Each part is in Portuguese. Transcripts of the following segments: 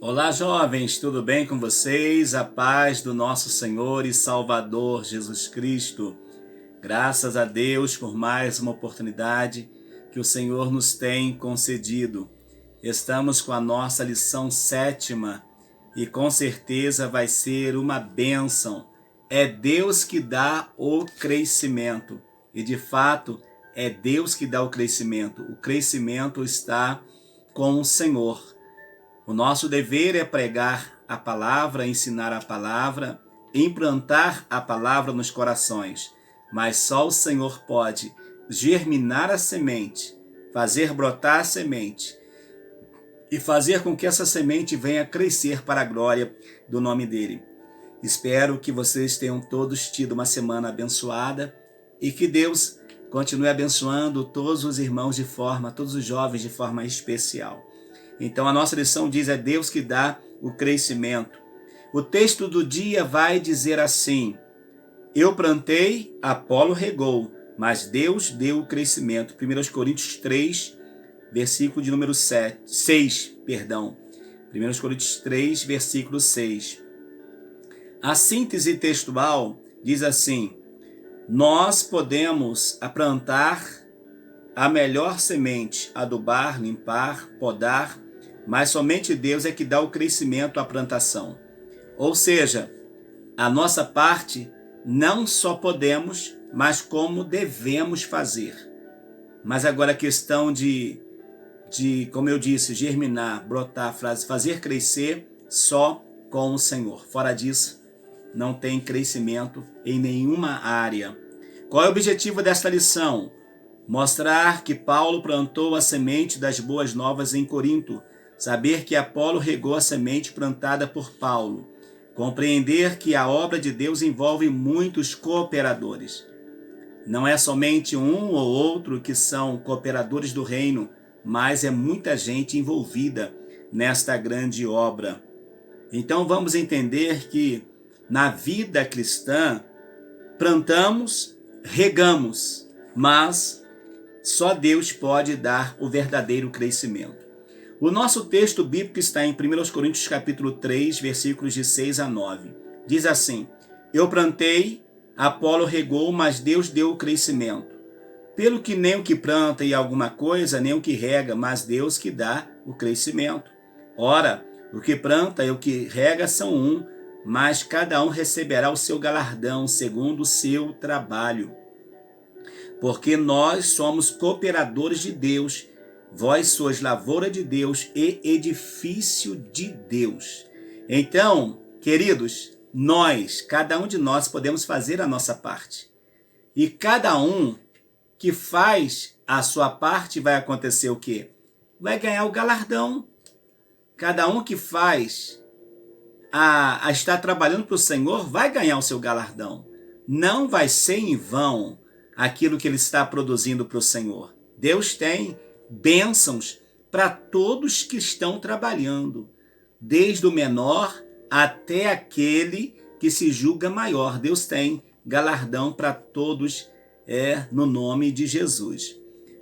Olá, jovens, tudo bem com vocês? A paz do nosso Senhor e Salvador Jesus Cristo. Graças a Deus por mais uma oportunidade que o Senhor nos tem concedido. Estamos com a nossa lição 7ª e com certeza vai ser uma bênção. É Deus que dá o crescimento e de fato é Deus que dá o crescimento. O crescimento está com o Senhor. O nosso dever é pregar a palavra, ensinar a palavra, implantar a palavra nos corações. Mas só o Senhor pode germinar a semente, fazer brotar a semente e fazer com que essa semente venha crescer para a glória do nome dele. Espero que vocês tenham todos tido uma semana abençoada e que Deus continue abençoando todos os irmãos todos os jovens de forma especial. Então a nossa lição diz, é Deus que dá o crescimento. O texto do dia vai dizer assim: eu plantei, Apolo regou, mas Deus deu o crescimento. 1 Coríntios 3, versículo de número 6. 1 Coríntios 3, versículo 6. A síntese textual diz assim: nós podemos plantar a melhor semente, adubar, limpar, podar, mas somente Deus é que dá o crescimento à plantação. Ou seja, a nossa parte não só podemos, mas como devemos fazer. Mas agora a questão de como eu disse, germinar, brotar, fazer crescer só com o Senhor. Fora disso, não tem crescimento em nenhuma área. Qual é o objetivo desta lição? Mostrar que Paulo plantou a semente das boas novas em Corinto, saber que Apolo regou a semente plantada por Paulo, compreender que a obra de Deus envolve muitos cooperadores. Não é somente um ou outro que são cooperadores do reino, mas é muita gente envolvida nesta grande obra. Então vamos entender que na vida cristã plantamos, regamos, mas só Deus pode dar o verdadeiro crescimento. O nosso texto bíblico está em 1 Coríntios capítulo 3, versículos de 6 a 9. Diz assim: eu plantei, Apolo regou, mas Deus deu o crescimento. Pelo que nem o que planta e alguma coisa, nem o que rega, mas Deus que dá o crescimento. Ora, o que planta e o que rega são um, mas cada um receberá o seu galardão segundo o seu trabalho. Porque nós somos cooperadores de Deus, vós sois lavoura de Deus e edifício de Deus. Então, queridos, cada um de nós podemos fazer a nossa parte. E cada um que faz a sua parte vai acontecer o quê? Vai ganhar o galardão. Cada um que faz a estar trabalhando para o Senhor vai ganhar o seu galardão. Não vai ser em vão aquilo que ele está produzindo para o Senhor. Deus tem bênçãos para todos que estão trabalhando, desde o menor até aquele que se julga maior. Deus tem galardão para todos, no nome de Jesus.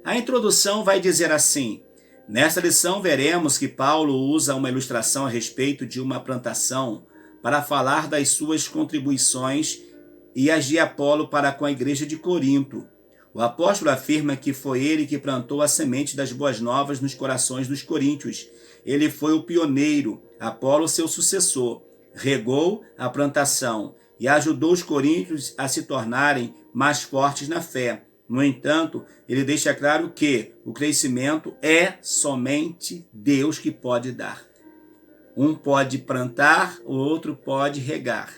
A introdução vai dizer assim: nesta lição veremos que Paulo usa uma ilustração a respeito de uma plantação para falar das suas contribuições e as de Apolo para com a igreja de Corinto. O apóstolo afirma que foi ele que plantou a semente das boas novas nos corações dos coríntios. Ele foi o pioneiro, Apolo seu sucessor, regou a plantação e ajudou os coríntios a se tornarem mais fortes na fé. No entanto, ele deixa claro que o crescimento é somente Deus que pode dar. Um pode plantar, o outro pode regar.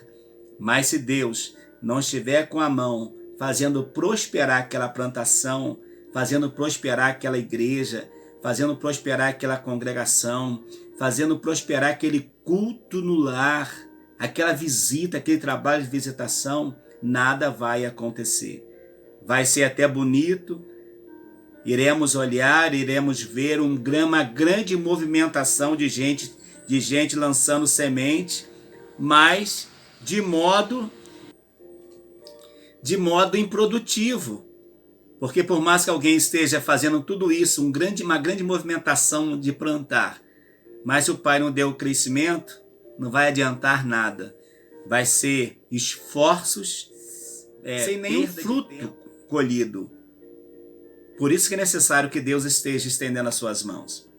Mas se Deus não estiver com a mão fazendo prosperar aquela plantação, fazendo prosperar aquela igreja, fazendo prosperar aquela congregação, fazendo prosperar aquele culto no lar, aquela visita, aquele trabalho de visitação, nada vai acontecer. Vai ser até bonito, iremos olhar, iremos ver uma grande movimentação de gente lançando semente, mas de modo improdutivo. Porque por mais que alguém esteja fazendo tudo isso, uma grande movimentação de plantar, Mas se o pai não deu o crescimento, não vai adiantar nada. Vai ser esforços sem nenhum fruto colhido. Por isso que é necessário que Deus esteja estendendo as suas mãos.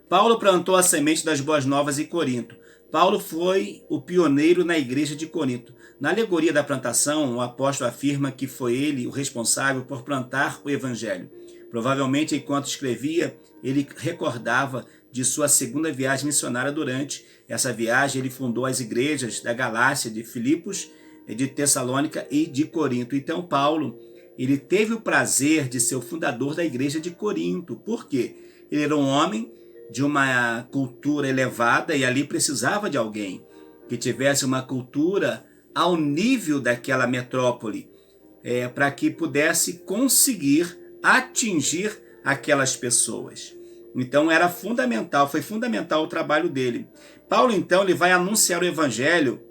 Paulo plantou a semente das boas novas em Corinto. Paulo foi o pioneiro na igreja de Corinto. Na alegoria da plantação, o apóstolo afirma que foi ele o responsável por plantar o evangelho. Provavelmente, enquanto escrevia, ele recordava de sua segunda viagem missionária. Durante essa viagem, ele fundou as igrejas da Galácia, de Filipos, de Tessalônica e de Corinto. Então, Paulo, ele teve o prazer de ser o fundador da igreja de Corinto. Por quê? Ele era um homem de uma cultura elevada e ali precisava de alguém que tivesse uma cultura ao nível daquela metrópole, para que pudesse conseguir atingir aquelas pessoas. Então era fundamental, foi fundamental o trabalho dele. Paulo então ele vai anunciar o evangelho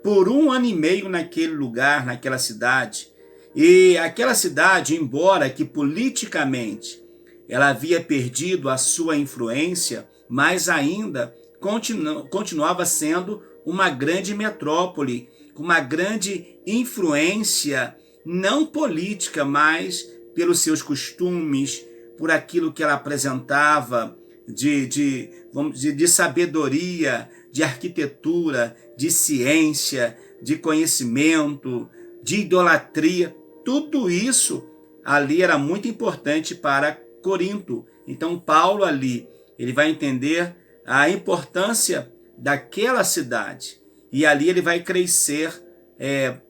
por 1 ano e meio naquele lugar, naquela cidade. E aquela cidade, embora que politicamente ela havia perdido a sua influência, mas ainda continuava sendo uma grande metrópole, com uma grande influência, não política, mas pelos seus costumes, por aquilo que ela apresentava de sabedoria, de arquitetura, de ciência, de conhecimento, de idolatria. Tudo isso ali era muito importante para Corinto. Então Paulo ali, ele vai entender a importância daquela cidade. E ali ele vai crescer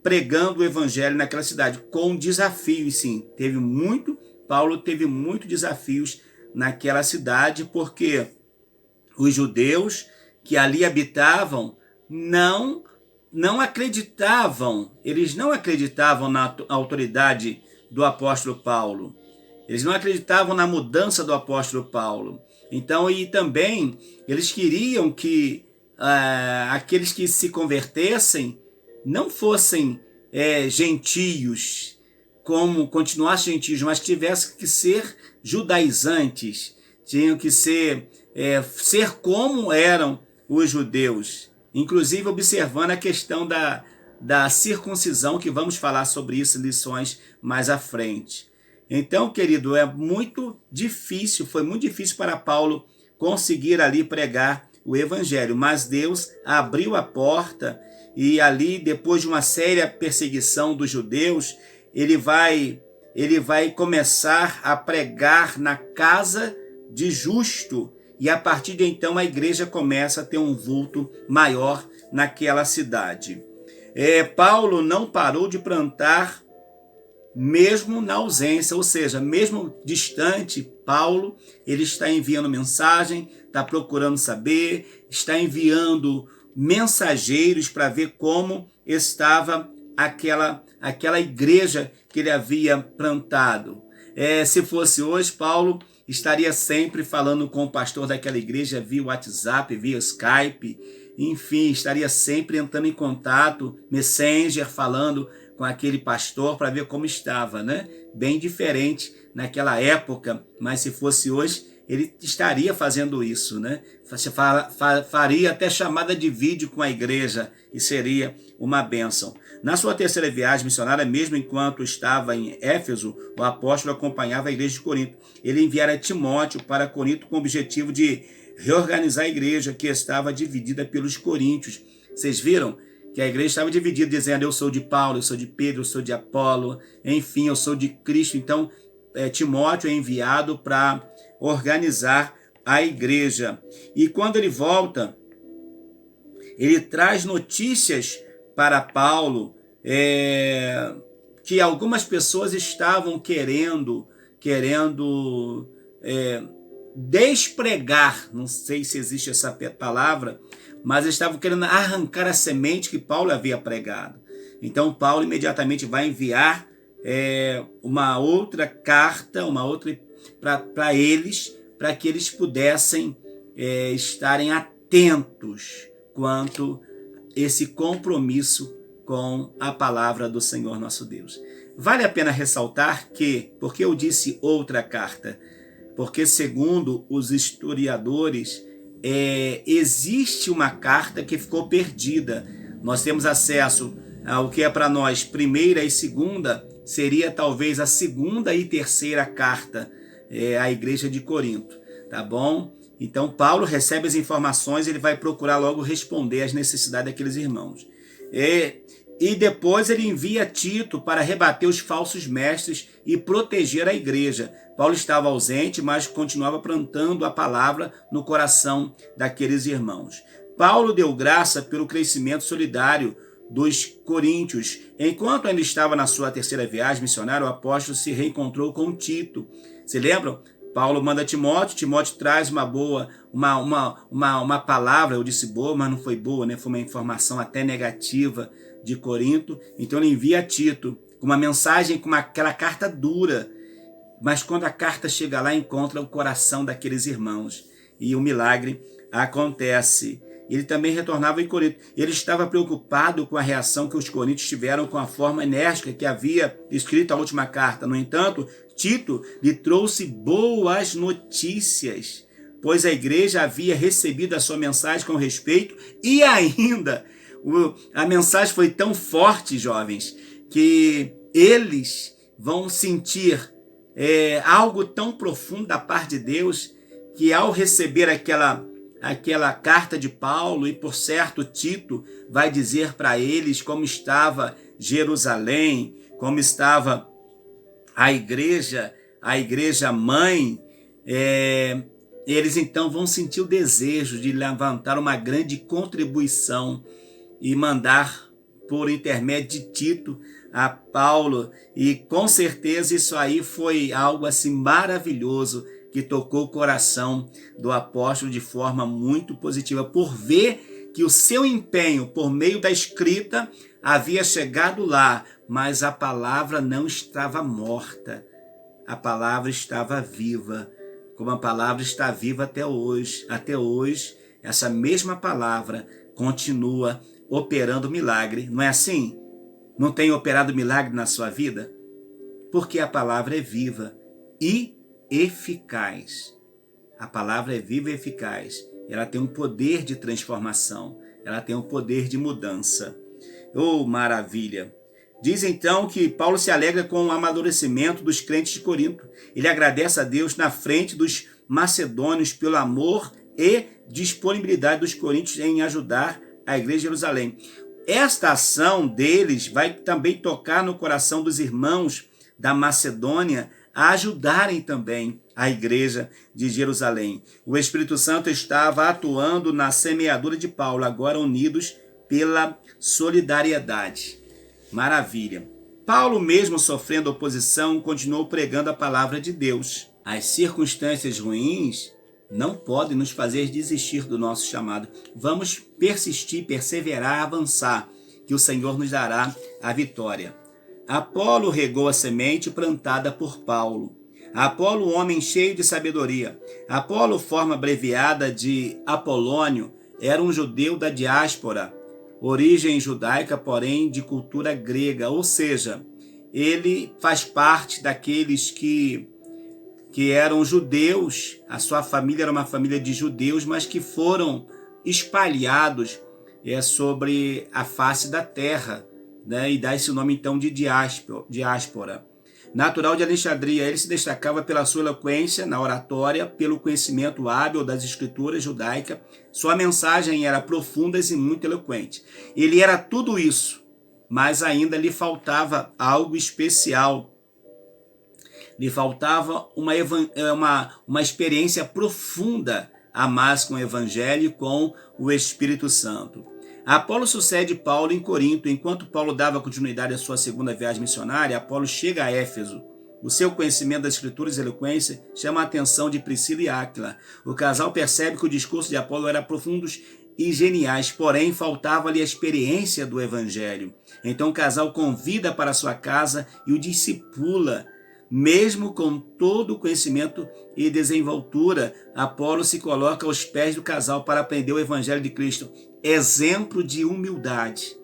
pregando o evangelho naquela cidade, com desafios, sim. Paulo teve muitos desafios naquela cidade, porque os judeus que ali habitavam não acreditavam, eles não acreditavam na autoridade do apóstolo Paulo. Eles não acreditavam na mudança do apóstolo Paulo. Então, e também, eles queriam que aqueles que se convertessem não fossem gentios, como continuassem gentios, mas tivessem que ser judaizantes, tinham que ser como eram os judeus. Inclusive observando a questão da circuncisão, que vamos falar sobre isso em lições mais à frente. Então, querido, foi muito difícil para Paulo conseguir ali pregar o evangelho, mas Deus abriu a porta e ali, depois de uma séria perseguição dos judeus, ele vai começar a pregar na casa de Justo, e a partir de então a igreja começa a ter um vulto maior naquela cidade. Paulo não parou de plantar mesmo na ausência, ou seja, mesmo distante, Paulo ele está enviando mensagem, está procurando saber, está enviando mensageiros para ver como estava aquela igreja que ele havia plantado. Se fosse hoje, Paulo estaria sempre falando com o pastor daquela igreja via WhatsApp, via Skype, enfim, estaria sempre entrando em contato, Messenger, falando com aquele pastor para ver como estava, né? Bem diferente naquela época, mas se fosse hoje, ele estaria fazendo isso, né? Faria até chamada de vídeo com a igreja e seria uma bênção. Na sua terceira viagem missionária, mesmo enquanto estava em Éfeso, o apóstolo acompanhava a igreja de Corinto. Ele enviara Timóteo para Corinto com o objetivo de reorganizar a igreja que estava dividida pelos coríntios. Vocês viram que a igreja estava dividida, dizendo: eu sou de Paulo, eu sou de Pedro, eu sou de Apolo, enfim, eu sou de Cristo. Então, Timóteo é enviado para organizar a igreja. E quando ele volta, ele traz notícias para Paulo que algumas pessoas estavam querendo despregar, não sei se existe essa palavra, mas estavam querendo arrancar a semente que Paulo havia pregado. Então Paulo imediatamente vai enviar uma outra carta, para eles, para que eles pudessem estarem atentos quanto esse compromisso com a palavra do Senhor nosso Deus. Vale a pena ressaltar que, porque eu disse outra carta, porque segundo os historiadores, existe uma carta que ficou perdida. Nós temos acesso ao que é para nós primeira e segunda, seria talvez a segunda e terceira carta à igreja de Corinto, tá bom? Então Paulo recebe as informações, ele vai procurar logo responder às necessidades daqueles irmãos. E depois ele envia Tito para rebater os falsos mestres e proteger a igreja. Paulo estava ausente, mas continuava plantando a palavra no coração daqueles irmãos. Paulo deu graça pelo crescimento solidário dos coríntios. Enquanto ainda estava na sua terceira viagem missionária, o apóstolo se reencontrou com Tito. Se lembram? Paulo manda Timóteo, Timóteo traz uma palavra, eu disse boa, mas não foi boa, né? Foi uma informação até negativa de Corinto. Então ele envia Tito com uma mensagem, com aquela carta dura, mas quando a carta chega lá, encontra o coração daqueles irmãos e o milagre acontece. Ele também retornava em Corinto. Ele estava preocupado com a reação que os coríntios tiveram com a forma enérgica que havia escrito a última carta. No entanto, Tito lhe trouxe boas notícias, pois a igreja havia recebido a sua mensagem com respeito e ainda a mensagem foi tão forte, jovens, que eles vão sentir algo tão profundo da parte de Deus, que ao receber aquela carta de Paulo, e por certo Tito vai dizer para eles como estava Jerusalém, como estava a igreja mãe, eles então vão sentir o desejo de levantar uma grande contribuição e mandar por intermédio de Tito a Paulo, e com certeza isso aí foi algo assim maravilhoso, que tocou o coração do apóstolo de forma muito positiva, por ver que o seu empenho por meio da escrita havia chegado lá, mas a palavra não estava morta, a palavra estava viva, como a palavra está viva até hoje. Até hoje, essa mesma palavra continua operando milagre, não é assim? Não tem operado milagre na sua vida? Porque a palavra é viva e eficaz. A palavra é viva e eficaz. Ela tem um poder de transformação. Ela tem um poder de mudança. Oh, maravilha! Diz então que Paulo se alegra com o amadurecimento dos crentes de Corinto. Ele agradece a Deus na frente dos macedônios pelo amor e disponibilidade dos coríntios em ajudar a igreja de Jerusalém. Esta ação deles vai também tocar no coração dos irmãos da Macedônia a ajudarem também a igreja de Jerusalém. O Espírito Santo estava atuando na semeadura de Paulo, agora unidos pela solidariedade. Maravilha. Paulo, mesmo sofrendo oposição, continuou pregando a palavra de Deus. As circunstâncias ruins não podem nos fazer desistir do nosso chamado. Vamos persistir, perseverar, avançar, que o Senhor nos dará a vitória. Apolo regou a semente plantada por Paulo. Apolo, homem cheio de sabedoria. Apolo, forma abreviada de Apolônio, era um judeu da diáspora, origem judaica, porém de cultura grega, ou seja, ele faz parte daqueles que eram judeus, a sua família era uma família de judeus, mas que foram espalhados sobre a face da terra, né? E dá esse nome então de diáspora. Natural de Alexandria, ele se destacava pela sua eloquência na oratória, pelo conhecimento hábil das escrituras judaicas. Sua mensagem era profunda e muito eloquente. Ele era tudo isso, mas ainda lhe faltava algo especial. Lhe faltava uma experiência profunda a mais com o Evangelho e com o Espírito Santo. Apolo sucede Paulo em Corinto. Enquanto Paulo dava continuidade à sua segunda viagem missionária, Apolo chega a Éfeso. O seu conhecimento das escrituras e eloquência chama a atenção de Priscila e Áquila. O casal percebe que o discurso de Apolo era profundos e geniais, porém faltava-lhe a experiência do Evangelho. Então o casal convida para sua casa e o discipula. Mesmo com todo o conhecimento e desenvoltura, Apolo se coloca aos pés do casal para aprender o Evangelho de Cristo. Exemplo de humildade.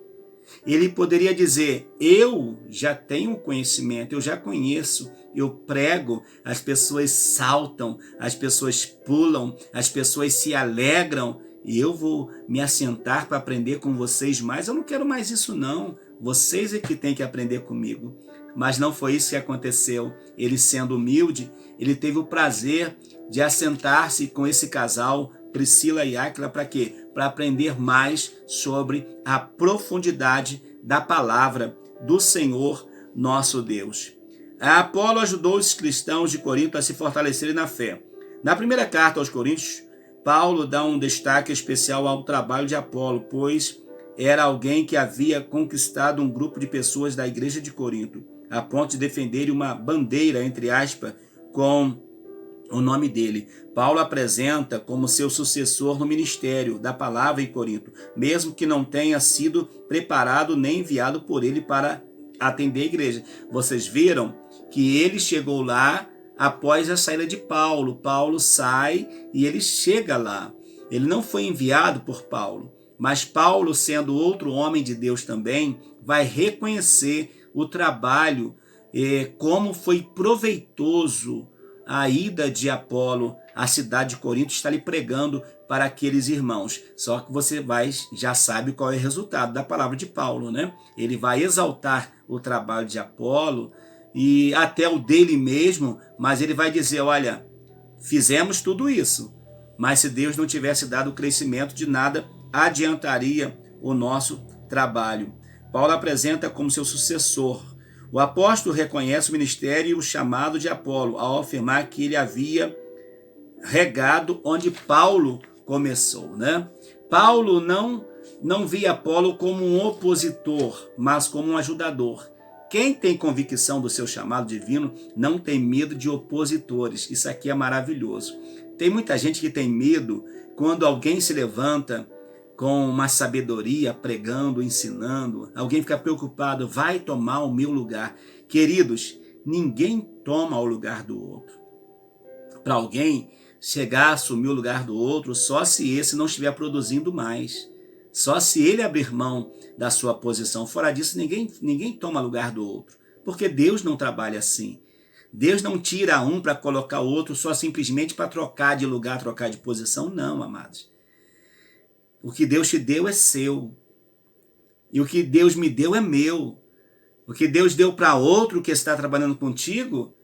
Ele poderia dizer, eu já tenho conhecimento, eu já conheço, eu prego, as pessoas saltam, as pessoas pulam, as pessoas se alegram, e eu vou me assentar para aprender com vocês mais. Eu não quero mais isso não, vocês é que têm que aprender comigo. Mas não foi isso que aconteceu. Ele, sendo humilde, ele teve o prazer de assentar-se com esse casal, Priscila e Áquila, para quê? Para aprender mais sobre a profundidade da palavra do Senhor nosso Deus. A Apolo ajudou os cristãos de Corinto a se fortalecerem na fé. Na primeira carta aos Coríntios, Paulo dá um destaque especial ao trabalho de Apolo, pois era alguém que havia conquistado um grupo de pessoas da igreja de Corinto, a ponto de defenderem uma bandeira, entre aspas, com o nome dele. Paulo apresenta como seu sucessor no ministério da palavra em Corinto, mesmo que não tenha sido preparado nem enviado por ele para atender a igreja. Vocês viram que ele chegou lá após a saída de Paulo. Paulo sai e ele chega lá. Ele não foi enviado por Paulo, mas Paulo, sendo outro homem de Deus também, vai reconhecer o trabalho, como foi proveitoso a ida de Apolo à cidade de Corinto, está lhe pregando para aqueles irmãos. Só que você já sabe qual é o resultado da palavra de Paulo, né? Ele vai exaltar o trabalho de Apolo e até o dele mesmo, mas ele vai dizer, olha, fizemos tudo isso, mas se Deus não tivesse dado o crescimento, de nada adiantaria o nosso trabalho. Paulo apresenta como seu sucessor. O apóstolo reconhece o ministério e o chamado de Apolo, ao afirmar que ele havia regado onde Paulo começou, né? Paulo não via Apolo como um opositor, mas como um ajudador. Quem tem convicção do seu chamado divino não tem medo de opositores. Isso aqui é maravilhoso. Tem muita gente que tem medo quando alguém se levanta com uma sabedoria, pregando, ensinando. Alguém fica preocupado, vai tomar o meu lugar. Queridos, ninguém toma o lugar do outro. Para alguém chegar a assumir o lugar do outro, só se esse não estiver produzindo mais. Só se ele abrir mão da sua posição. Fora disso, ninguém toma lugar do outro. Porque Deus não trabalha assim. Deus não tira um para colocar outro só simplesmente para trocar de lugar, trocar de posição. Não, amados. O que Deus te deu é seu. E o que Deus me deu é meu. O que Deus deu para outro que está trabalhando contigo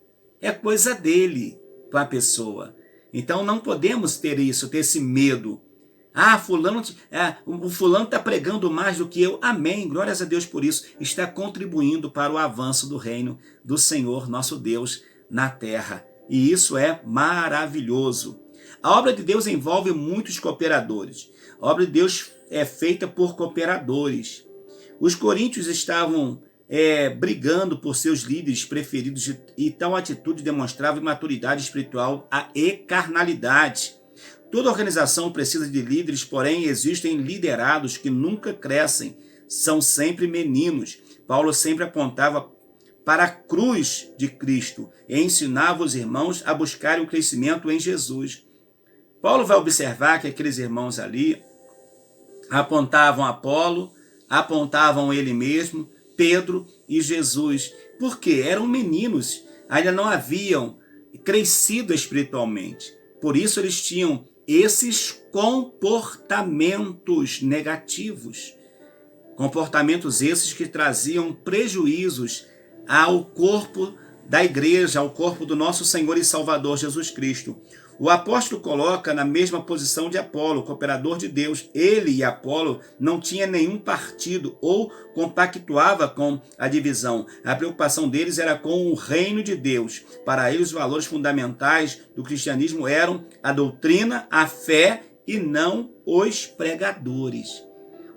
é coisa dele, para a pessoa. Então não podemos ter isso, ter esse medo. O fulano está pregando mais do que eu. Amém, glórias a Deus por isso. Está contribuindo para o avanço do reino do Senhor, nosso Deus, na terra. E isso é maravilhoso. A obra de Deus envolve muitos cooperadores. A obra de Deus é feita por cooperadores. Os coríntios estavam brigando por seus líderes preferidos e tal atitude demonstrava imaturidade espiritual e carnalidade. Toda organização precisa de líderes, porém existem liderados que nunca crescem, são sempre meninos. Paulo sempre apontava para a cruz de Cristo e ensinava os irmãos a buscarem o crescimento em Jesus. Paulo vai observar que aqueles irmãos ali apontavam Apolo, apontavam ele mesmo, Pedro e Jesus. Por quê? Eram meninos, ainda não haviam crescido espiritualmente. Por isso eles tinham esses comportamentos negativos. Comportamentos esses que traziam prejuízos ao corpo da igreja, ao corpo do nosso Senhor e Salvador Jesus Cristo. O apóstolo coloca na mesma posição de Apolo, cooperador de Deus. Ele e Apolo não tinham nenhum partido ou compactuava com a divisão. A preocupação deles era com o reino de Deus. Para eles, os valores fundamentais do cristianismo eram a doutrina, a fé e não os pregadores.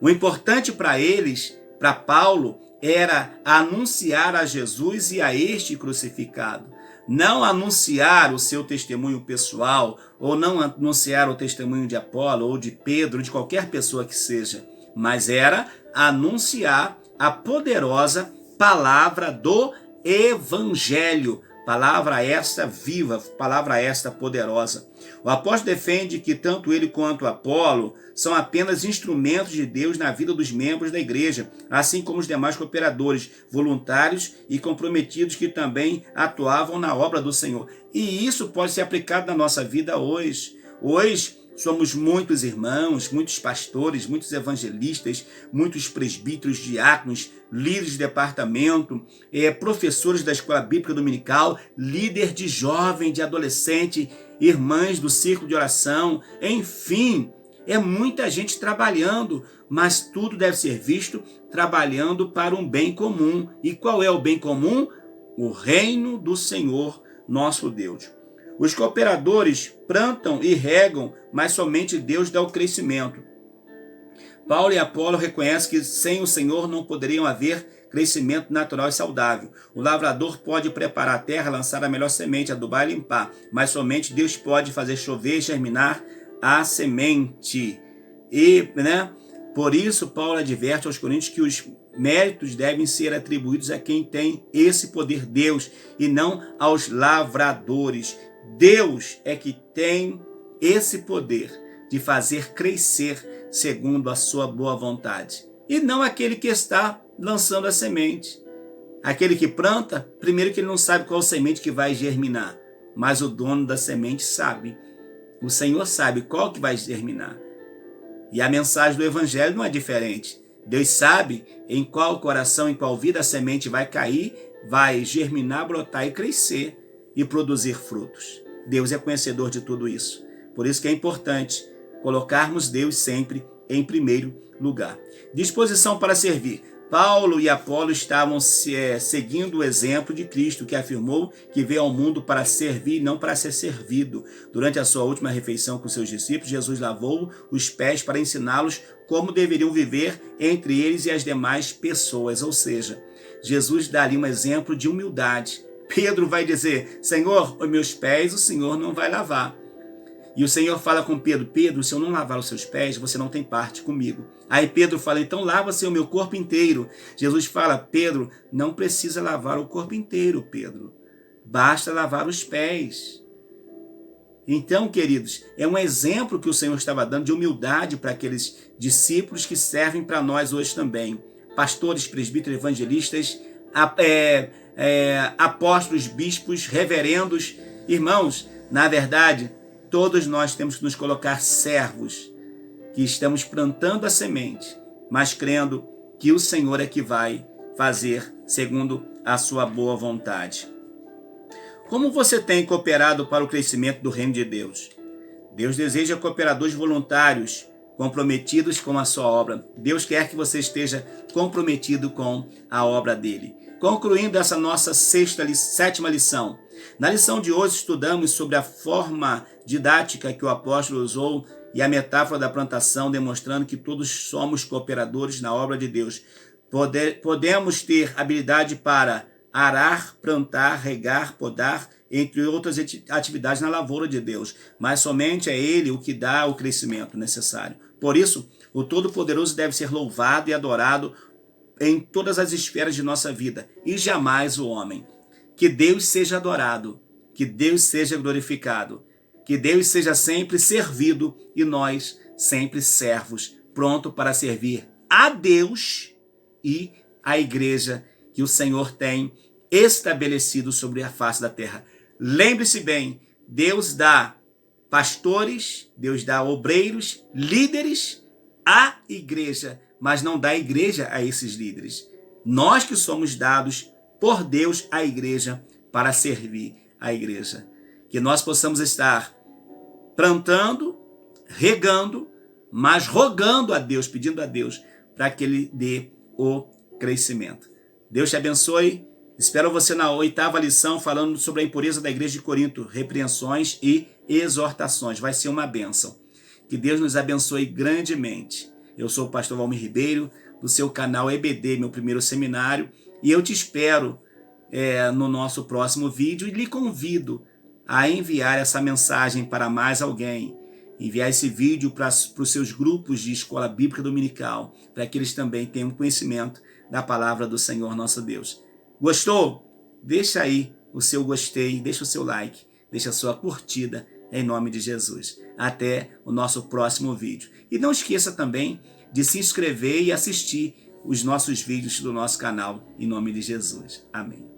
O importante para eles, para Paulo, era anunciar a Jesus e a este crucificado. Não anunciar o seu testemunho pessoal, ou não anunciar o testemunho de Apolo, ou de Pedro, de qualquer pessoa que seja, mas era anunciar a poderosa palavra do Evangelho, Palavra esta viva, palavra esta poderosa. O apóstolo defende que tanto ele quanto Apolo são apenas instrumentos de Deus na vida dos membros da igreja, assim como os demais cooperadores, voluntários e comprometidos que também atuavam na obra do Senhor. E isso pode ser aplicado na nossa vida hoje. Hoje, somos muitos irmãos, muitos pastores, muitos evangelistas, muitos presbíteros, diáconos, líderes de departamento, professores da escola bíblica dominical, líder de jovem, de adolescente, irmãs do círculo de oração, enfim, é muita gente trabalhando, mas tudo deve ser visto trabalhando para um bem comum. E qual é o bem comum? O reino do Senhor, nosso Deus. Os cooperadores plantam e regam, mas somente Deus dá o crescimento. Paulo e Apolo reconhecem que sem o Senhor não poderiam haver crescimento natural e saudável. O lavrador pode preparar a terra, lançar a melhor semente, adubar e limpar, mas somente Deus pode fazer chover e germinar a semente. Por isso, Paulo adverte aos coríntios que os méritos devem ser atribuídos a quem tem esse poder, Deus, e não aos lavradores. Deus é que tem esse poder de fazer crescer segundo a sua boa vontade. E não aquele que está lançando a semente. Aquele que planta, primeiro que ele não sabe qual semente que vai germinar, mas o dono da semente sabe. O Senhor sabe qual que vai germinar. E a mensagem do Evangelho não é diferente. Deus sabe em qual coração, em qual vida a semente vai cair, vai germinar, brotar e crescer e produzir frutos. Deus é conhecedor de tudo isso. Por isso que é importante colocarmos Deus sempre em primeiro lugar. Disposição para servir. Paulo e Apolo estavam seguindo o exemplo de Cristo, que afirmou que veio ao mundo para servir e não para ser servido. Durante a sua última refeição com seus discípulos, Jesus lavou os pés para ensiná-los como deveriam viver entre eles e as demais pessoas. Ou seja, Jesus dá ali um exemplo de humildade. Pedro vai dizer: Senhor, os meus pés o Senhor não vai lavar. E o Senhor fala com Pedro: Pedro, se eu não lavar os seus pés, você não tem parte comigo. Aí Pedro fala: então lava-se o meu corpo inteiro. Jesus fala: Pedro, não precisa lavar o corpo inteiro, Pedro. Basta lavar os pés. Então, queridos, é um exemplo que o Senhor estava dando de humildade para aqueles discípulos que servem para nós hoje também. Pastores, presbíteros, evangelistas, apóstolos, bispos, reverendos. Irmãos, na verdade, todos nós temos que nos colocar servos, que estamos plantando a semente, mas crendo que o Senhor é que vai fazer segundo a sua boa vontade. Como você tem cooperado para o crescimento do reino de Deus? Deus deseja cooperadores voluntários, comprometidos com a sua obra. Deus quer que você esteja comprometido com a obra dele. Concluindo essa nossa sétima lição. Na lição de hoje estudamos sobre a forma didática que o apóstolo usou e a metáfora da plantação, demonstrando que todos somos cooperadores na obra de Deus. Podemos ter habilidade para arar, plantar, regar, podar, entre outras atividades na lavoura de Deus, mas somente é Ele o que dá o crescimento necessário. Por isso, o Todo-Poderoso deve ser louvado e adorado em todas as esferas de nossa vida, e jamais o homem. Que Deus seja adorado, que Deus seja glorificado, que Deus seja sempre servido e nós sempre servos, pronto para servir a Deus e a igreja que o Senhor tem estabelecido sobre a face da terra. Lembre-se bem, Deus dá pastores, Deus dá obreiros, líderes à igreja, mas não dá igreja a esses líderes. Nós que somos dados por Deus à igreja para servir a igreja. Que nós possamos estar plantando, regando, mas rogando a Deus, pedindo a Deus para que Ele dê o crescimento. Deus te abençoe. Espero você na 8ª lição falando sobre a impureza da igreja de Corinto, repreensões e exortações. Vai ser uma bênção. Que Deus nos abençoe grandemente. Eu sou o pastor Valmir Ribeiro, do seu canal EBD, meu primeiro seminário, e eu te espero no nosso próximo vídeo e lhe convido a enviar essa mensagem para mais alguém. Enviar esse vídeo para os seus grupos de escola bíblica dominical, para que eles também tenham conhecimento da palavra do Senhor nosso Deus. Gostou? Deixa aí o seu gostei, deixa o seu like, deixa a sua curtida, em nome de Jesus. Até o nosso próximo vídeo. E não esqueça também de se inscrever e assistir os nossos vídeos do nosso canal, em nome de Jesus. Amém.